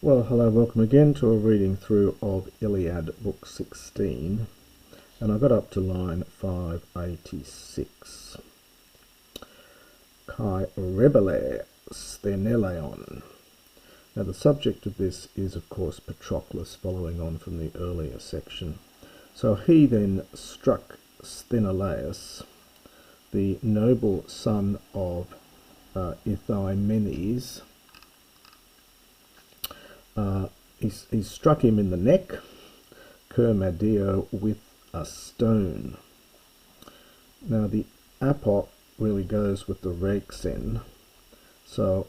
Well, hello, welcome again to a reading through of Iliad, book 16, and I got up to line 586. Kai rebele stheneleon. Now the subject of this is, of course, Patroclus, following on from the earlier section. So he then struck Sthenelaus, the noble son of Ithaemenes. He struck him in the neck, Kermadio, with a stone. Now the apot really goes with the rexen, so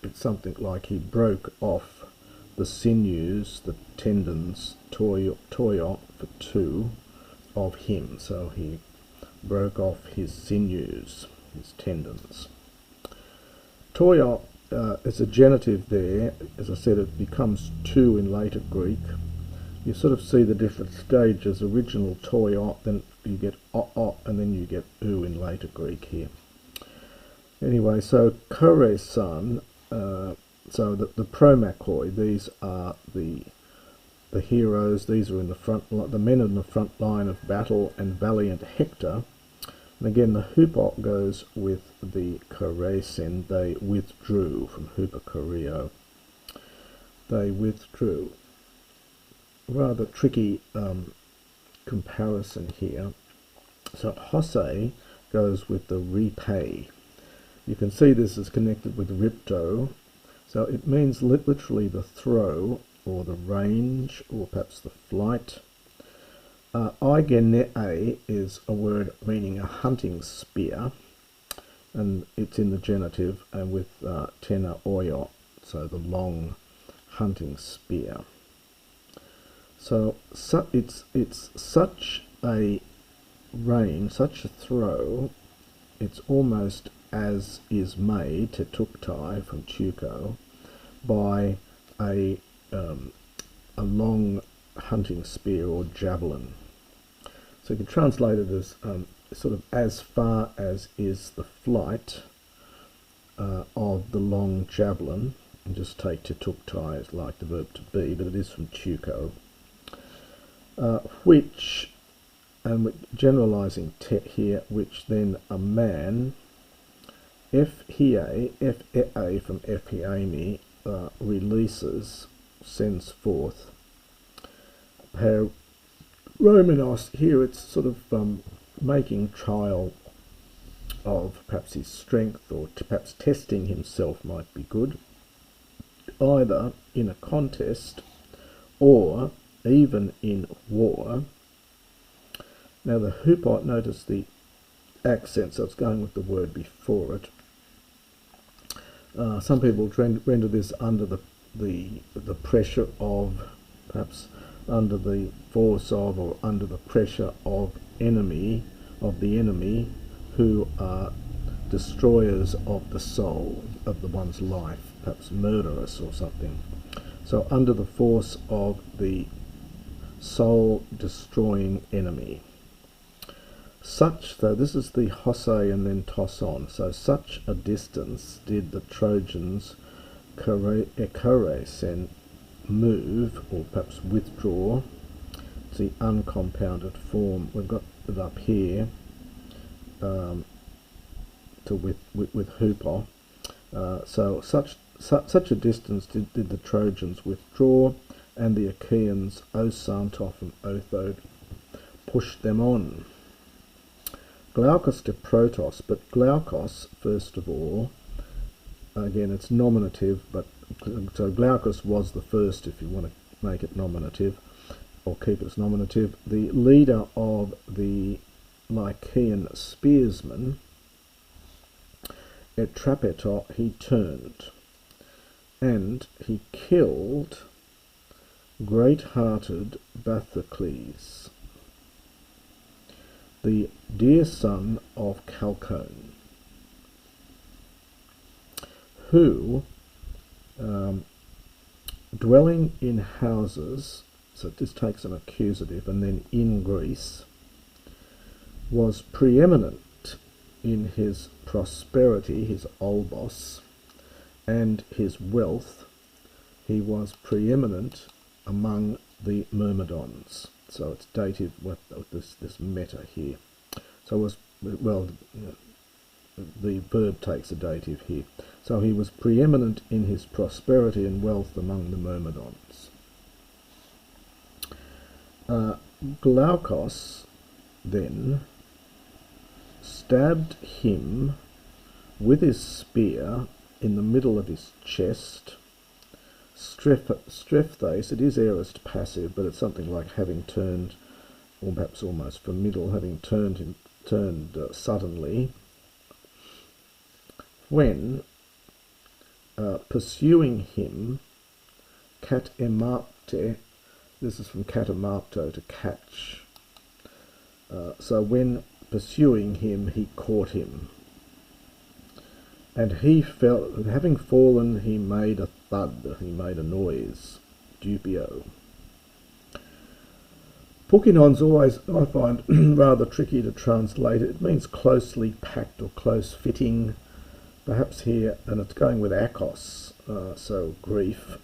it's something like he broke off the sinews, the tendons, toyo for two, of him. So he broke off his sinews, his tendons. Toyo is a genitive there. As I said, it becomes two in later Greek. You sort of see the different stages. Original toyo, then you get o, and then you get u in later Greek here. Anyway, so Koresan, so the promachoi, these are the heroes. These are in the front, the men in the front line of battle, and valiant Hector. And again, the hupot goes with the Koresin. They withdrew from hupokoreo. They withdrew. Rather tricky comparison here. So Hose goes with the repay. You can see this is connected with ripto. So it means literally the throw, or the range, or perhaps the flight. Aigenee is a word meaning a hunting spear, and it's in the genitive, and with tena oyo, so the long hunting spear. So it's such a range, such a throw, it's almost as is made, tetuktai from Tuco, by a long hunting spear or javelin. So you can translate it as sort of as far as is the flight of the long javelin, and just take tetuktai as like the verb to be, but it is from Tuco. Which, and we're generalizing here, which then a man, F-hea from F-heami, releases, sends forth. Romanos, here it's sort of making trial of perhaps his strength, or perhaps testing himself might be good, either in a contest or even in war. Now the hupot, notice the accent, so it's going with the word before it. Some people render this under the pressure of, perhaps under the force of, or under the pressure of the enemy, who are destroyers of the soul, of the one's life, perhaps murderous or something. So under the force of the soul destroying enemy. Such, though, this is the Hose and then Toson, so such a distance did the Trojans Koresen move, or perhaps withdraw. It's the uncompounded form. We've got it up here to with hupo. So such a distance did the Trojans withdraw, and the Achaeans, Osantof and Othode, pushed them on. Glaukos de protos, but Glaukos, first of all, again it's nominative, but so Glaukos was the first, if you want to make it nominative, or keep it as nominative. The leader of the Lycaean spearsmen, at Trapeto, he turned, and he killed great-hearted Bathycles, the dear son of Chalcone, who, dwelling in houses, so this takes an accusative, and then in Greece, was preeminent in his prosperity, his olbos, and his wealth, he was preeminent among the Myrmidons. So it's dative with this meta here. So it was, well, the verb takes a dative here. So he was preeminent in his prosperity and wealth among the Myrmidons. Glaucus then stabbed him with his spear in the middle of his chest. Strephthais, it is aorist passive, but it's something like having turned, or perhaps almost for middle, having turned suddenly, when pursuing him, katemapte, this is from katamapto, to catch. So when pursuing him, he caught him. And he fell, having fallen, he made a thud, he made a noise, dupio. Pukinon's always, I find, rather tricky to translate. It means closely packed or close fitting, perhaps here, and it's going with akos, so grief.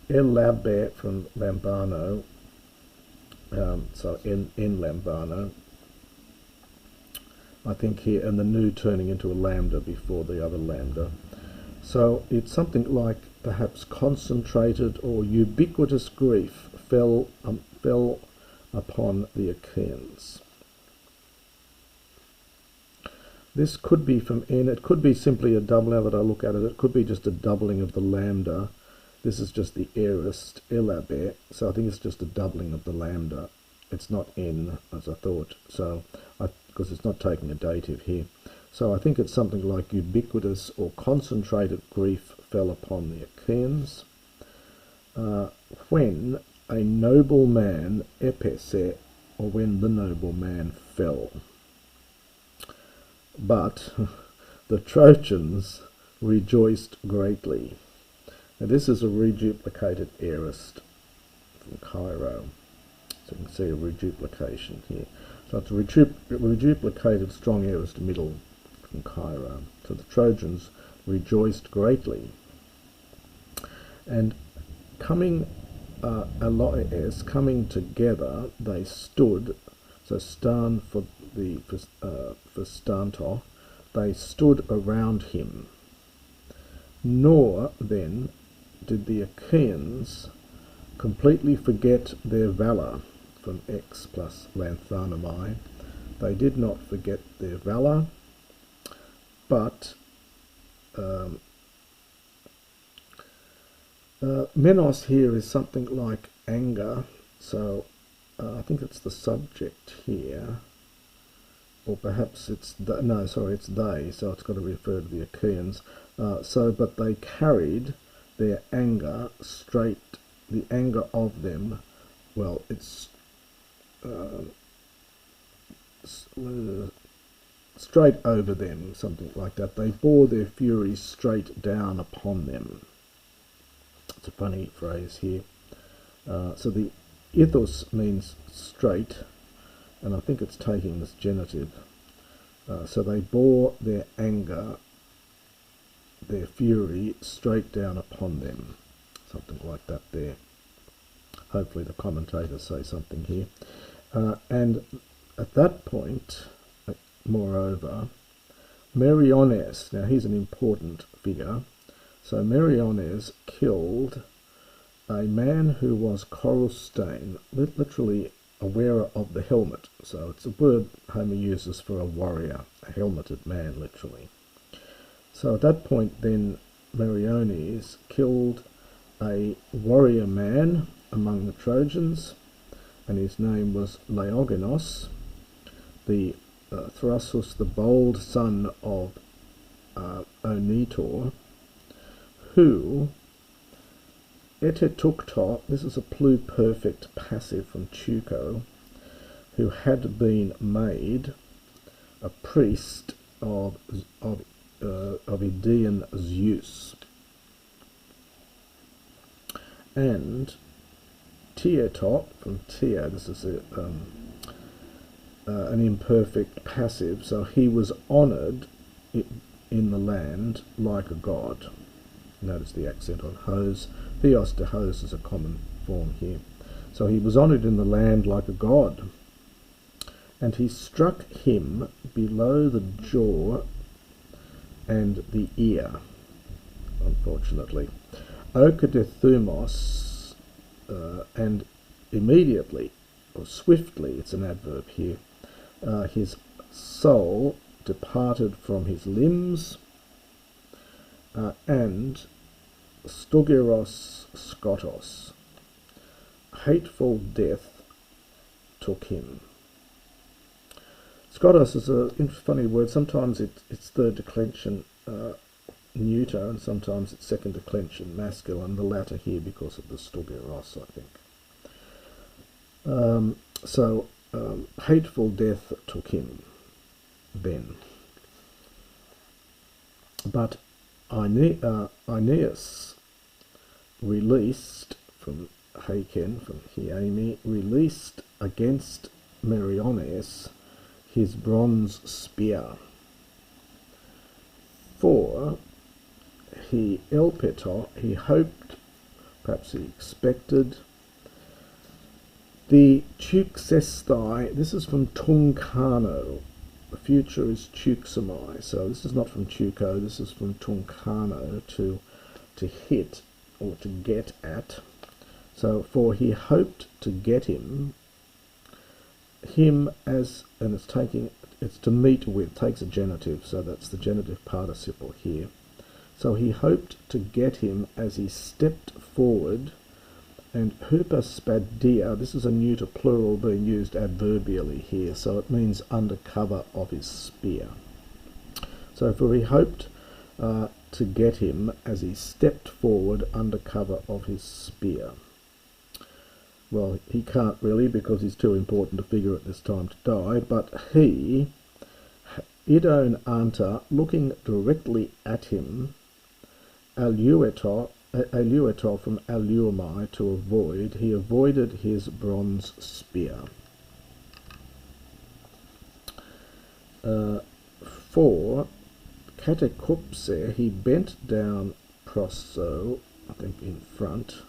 Elabe from lambano, so in lambano, I think here, and the nu turning into a lambda before the other lambda. So it's something like perhaps concentrated or ubiquitous grief fell upon the Achaeans. This could be from n, it could be simply a double, now that I look at it, it could be just a doubling of the lambda. This is just the aorist, elabe, so I think it's just a doubling of the lambda. It's not n, as I thought, so because it's not taking a dative here. So I think it's something like ubiquitous or concentrated grief fell upon the Achaeans. When a noble man, epese, or when the noble man fell. But the Trojans rejoiced greatly. Now this is a reduplicated aorist from Cairo. So you can see a reduplication here. So it's a reduplicated strong aorist middle from Cairo. So the Trojans rejoiced greatly. And coming aloes, coming together, they stood. So stan for stanto, they stood around him. Nor then did the Achaeans completely forget their valour, from X plus lanthanamai. They did not forget their valour, but menos here is something like anger, so I think it's the subject here, or perhaps it's it's they, so it's got to refer to the Achaeans. But they carried their anger straight, the anger of them, well, it's straight over them, something like that. They bore their fury straight down upon them. It's a funny phrase here. So the ethos means straight, and I think it's taking this genitive. So they bore their anger, their fury, straight down upon them. Something like that there. Hopefully the commentators say something here. And at that point, moreover, Meriones, now he's an important figure. So Meriones killed a man who was Chorustain, literally a wearer of the helmet. So it's a word Homer uses for a warrior, a helmeted man, literally. So at that point then, Meriones killed a warrior man among the Trojans, and his name was Laogenos, the Thrasus, the bold son of Onitor, who etetukto, this is a pluperfect passive from Tuco, who had been made a priest of Idaean Zeus, and Tieto from Tia, this is an imperfect passive, so he was honoured in the land like a god. Notice the accent on hose. Theos to hose is a common form here. So he was honoured in the land like a god. And he struck him below the jaw and the ear, unfortunately. Okadethumos, and immediately, or swiftly, it's an adverb here, his soul departed from his limbs, and stugiros skotos, hateful death took him. Skotos is a funny word. Sometimes it's third declension neuter, and sometimes it's second declension masculine, the latter here because of the stugiros, I think. Hateful death took him then. But Aeneas released from Haken, from Hyame, released against Meriones his bronze spear. For he elpeto, he hoped, perhaps he expected, the Teuxestai. This is from Tunkano. The future is Teuxamai, so this is not from Tuco, this is from Tunkano, to hit or to get at. So for he hoped to get him as, and it's to meet with, takes a genitive, so that's the genitive participle here. So he hoped to get him as he stepped forward, and hyperspadia, this is a neuter plural being used adverbially here, so it means under cover of his spear. So for he hoped to get him as he stepped forward under cover of his spear. Well, he can't really, because he's too important to figure at this time to die, but he, idon anta, looking directly at him, alueto from alumai, to avoid, he avoided his bronze spear. For katekupse, he bent down prosso, I think in front,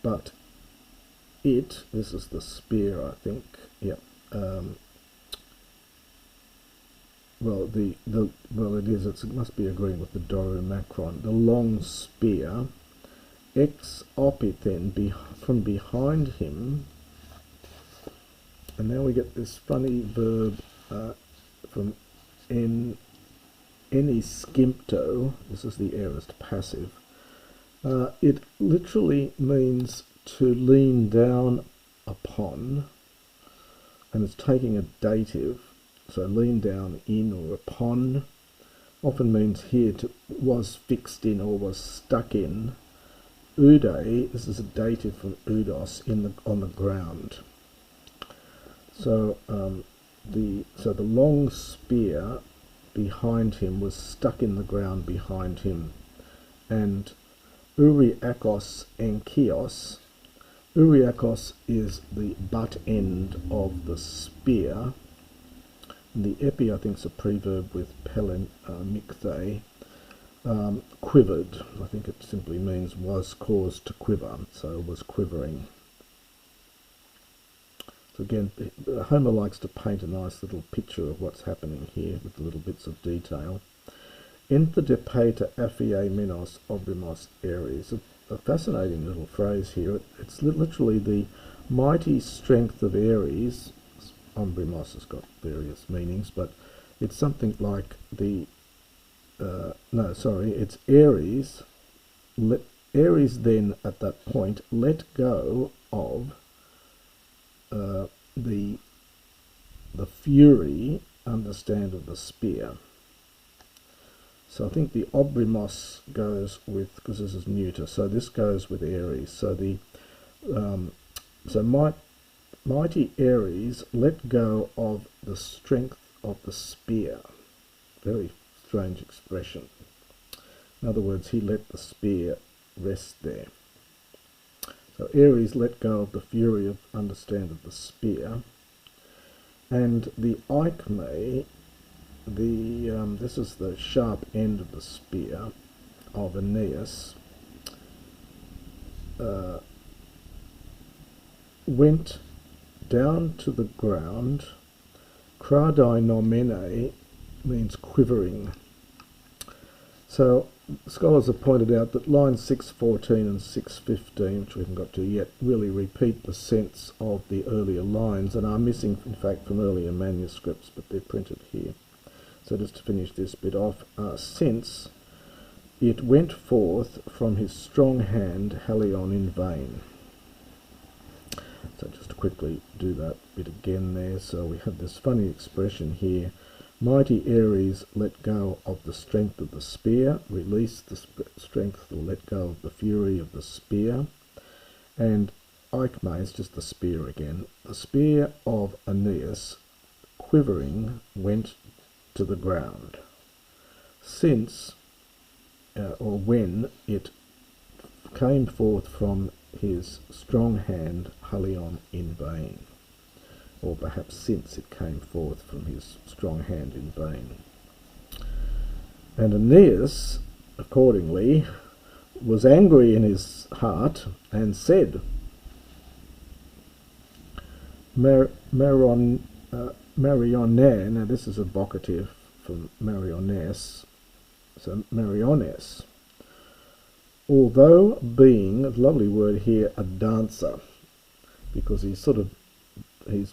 but it, this is the spear, I think, yeah, well, it must be agreeing with the Doru Macron. The long spear, ex opithen, from behind him, and now we get this funny verb from eniskimpto. This is the aorist passive. It literally means to lean down upon, and it's taking a dative. So lean down in or upon often means here was fixed in or was stuck in. Ude, this is a dative from udos, on the ground. So the long spear behind him was stuck in the ground behind him, and uriakos enkios. Uriakos is the butt end of the spear. The epi, I think, is a preverb with pelen mikthe, quivered. I think it simply means was caused to quiver, so was quivering. So again, Homer likes to paint a nice little picture of what's happening here with the little bits of detail. Enter depeta aphiae menos obrimos Ares. A fascinating little phrase here. It's literally the mighty strength of Ares. Ombrimos has got various meanings, but it's something like it's Ares. Ares then at that point let go of the fury, understand, of the spear. So I think the obrimos goes with, because this is neuter, so this goes with Ares. So the mighty Ares let go of the strength of the spear. Very strange expression. In other words, he let the spear rest there. So Ares let go of the fury of, understand, of the spear. And the Aikme this is the sharp end of the spear of Aeneas, went down to the ground. Kradai nomene means quivering. So scholars have pointed out that lines 614 and 615, which we haven't got to yet, really repeat the sense of the earlier lines and are missing, in fact, from earlier manuscripts, but they're printed here. So just to finish this bit off, since it went forth from his strong hand, Halion, in vain. So just to quickly do that bit again there. So we have this funny expression here. Mighty Ares let go of the strength of the spear, release the strength or let go of the fury of the spear. And Eichme is just the spear again. The spear of Aeneas, quivering, went to the ground. Since, or when, it came forth from his strong hand, Halion, in vain. Or perhaps since it came forth from his strong hand in vain. And Aeneas, accordingly, was angry in his heart and said, Marionne, now this is a vocative from Marionnes, so Marionnes, although being, a lovely word here, a dancer, because he's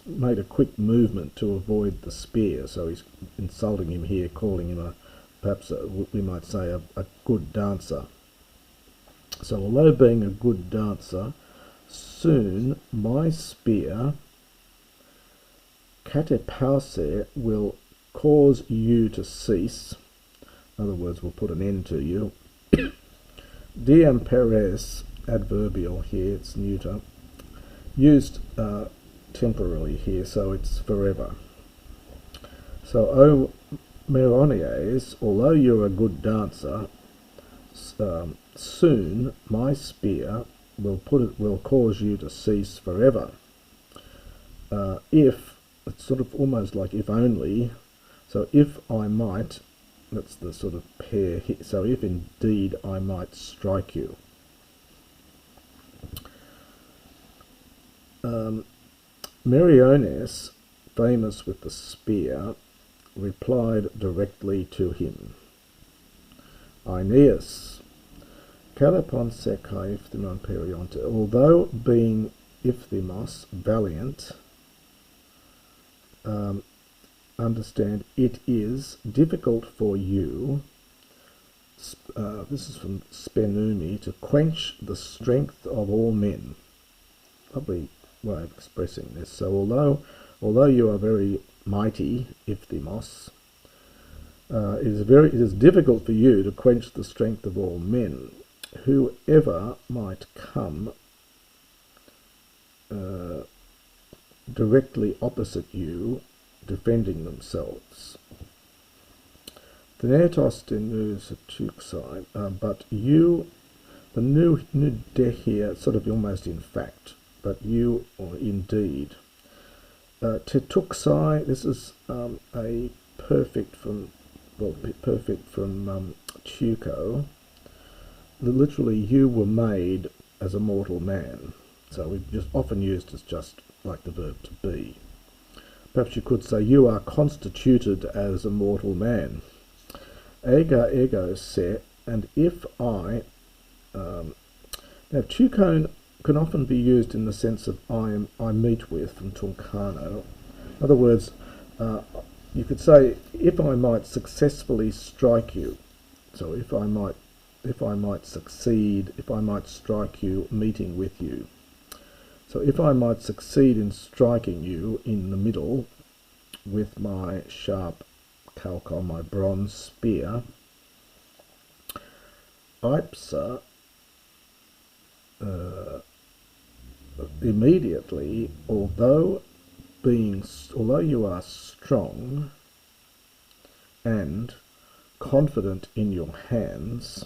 made a quick movement to avoid the spear, so he's insulting him here, calling him we might say a good dancer. So although being a good dancer, soon my spear, katepause, will cause you to cease, in other words, will put an end to you. Diem peres, adverbial here, it's neuter, used temporarily here, so it's forever. So, O Meronies, although you're a good dancer, soon my spear will cause you to cease forever. If, it's sort of almost like if only, so if I might, that's the sort of pair here, so if indeed I might strike you. Meriones, famous with the spear, replied directly to him, Aeneas, Calipon sekai Iphthimon perionte, although being Iphthimos valiant, understand it is difficult for you, this is from Spenumi, to quench the strength of all men. Lovely way of expressing this. So although you are very mighty, Iphthimos, it is difficult for you to quench the strength of all men. Whoever might come directly opposite you, defending themselves. Thnetos denus tuxai, but you, the new de here, sort of almost in fact, but you, or indeed. Tetuxai, this is a perfect from Tuco. Literally, you were made as a mortal man. So we've just often used as just like the verb to be. Perhaps you could say, you are constituted as a mortal man. Ego se, and if I... now, Tuco can often be used in the sense of I meet with, from Tuncano. In other words, you could say, if I might successfully strike you. So if I might succeed, if I might strike you, meeting with you. So if I might succeed in striking you in the middle with my sharp calcon, my bronze spear, Ipsa, immediately, although you are strong and confident in your hands.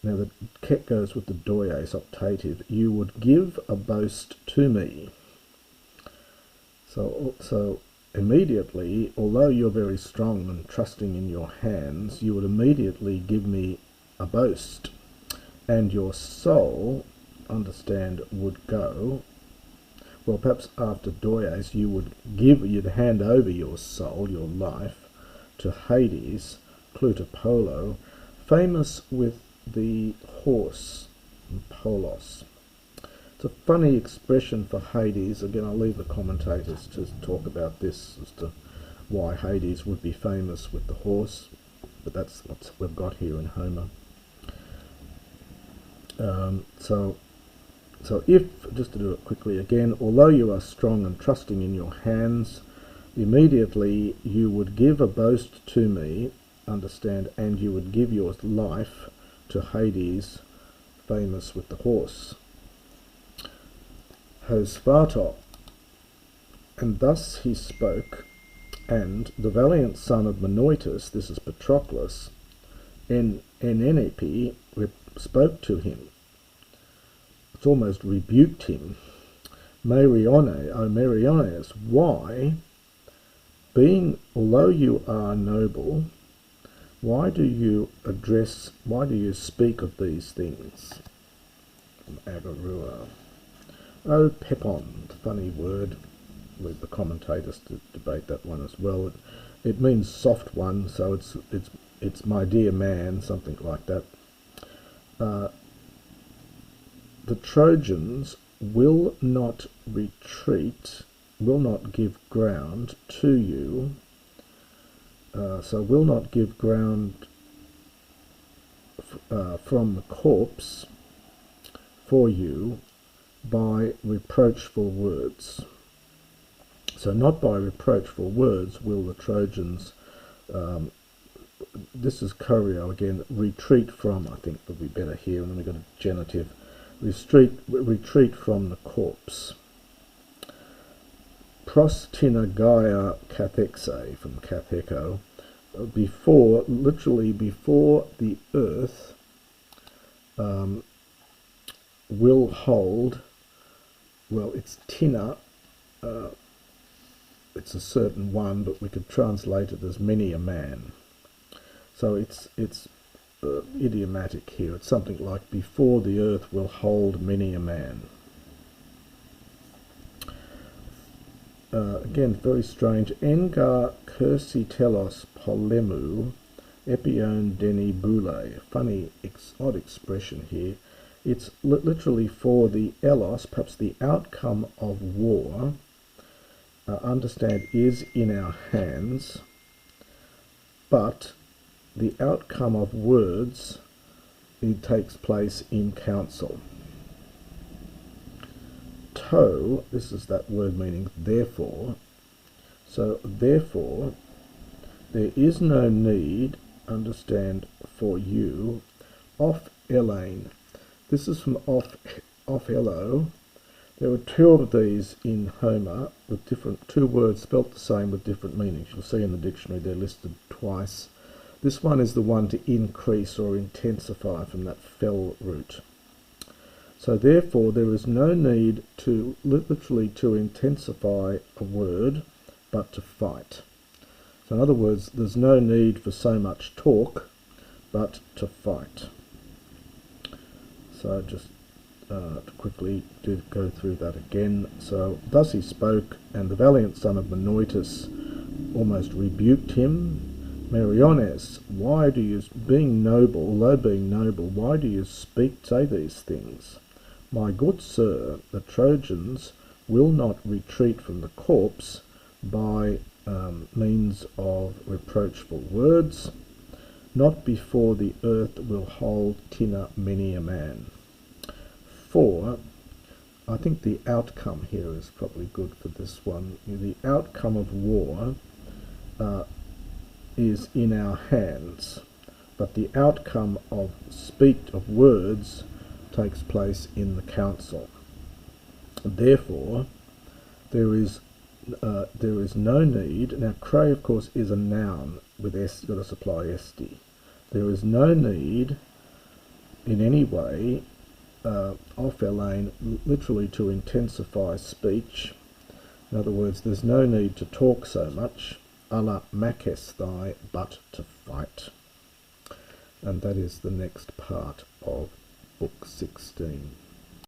Now the ket goes with the doyes optative. You would give a boast to me. So immediately, although you're very strong and trusting in your hands, you would immediately give me a boast, and your soul, understand, would go. Well, perhaps after Doyes, you'd hand over your soul, your life, to Hades, Plutopolo, famous with the horse, Polos. It's a funny expression for Hades. Again, I'll leave the commentators to talk about this as to why Hades would be famous with the horse, but that's what we've got here in Homer. So if, just to do it quickly again, although you are strong and trusting in your hands, immediately you would give a boast to me, understand, and you would give your life to Hades, famous with the horse. Hosvato. And thus he spoke, and the valiant son of Menoetes, this is Patroclus, Enenepe, spoke to him. It's almost rebuked him. Marione, O Meriones, why, although you are noble, why do you speak of these things? From Agarua. O Pepon, funny word. Leave the commentators to debate that one as well. It means soft one, so it's my dear man, something like that. The Trojans will not retreat, will not give ground to you. So will not give ground from the corpse for you by reproachful words. So not by reproachful words will the Trojans, this is Chorio again, retreat from, I think would be better here, and then we've got a genitive, retreat from the corpse. Prostinagaya kathexe, from katheko, literally before the earth will hold, well, it's tina, it's a certain one, but we could translate it as many a man. So it's idiomatic here. It's something like, before the earth will hold many a man. Again, very strange. Engar kursitelos polemu epion deni boule. Funny, odd expression here. It's literally for the elos, perhaps the outcome of war, understand, is in our hands, but the outcome of words, it takes place in council. To, this is that word meaning therefore. So therefore, there is no need, understand, for you, off Elaine. This is from off Elo. There were two of these in Homer with two words spelt the same with different meanings. You'll see in the dictionary they're listed twice. This one is the one to increase or intensify, from that fel root. So therefore there is no need to literally to intensify a word, but to fight. So in other words, there's no need for so much talk, but to fight. So just to quickly go through that again. So thus he spoke, and the valiant son of Menoetes almost rebuked him. Meriones, why do you, although being noble, why do you say these things? My good sir, the Trojans will not retreat from the corpse by means of reproachful words, not before the earth will hold tina many a man. For, I think the outcome here is probably good for this one. The outcome of war is in our hands, but the outcome of words takes place in the council. Therefore, there is no need. Now, cray, of course, is a noun with s, got to supply st. There is no need in any way, off Elaine, literally to intensify speech. In other words, there's no need to talk so much, alla makesthai, but to fight. And that is the next part of Book 16.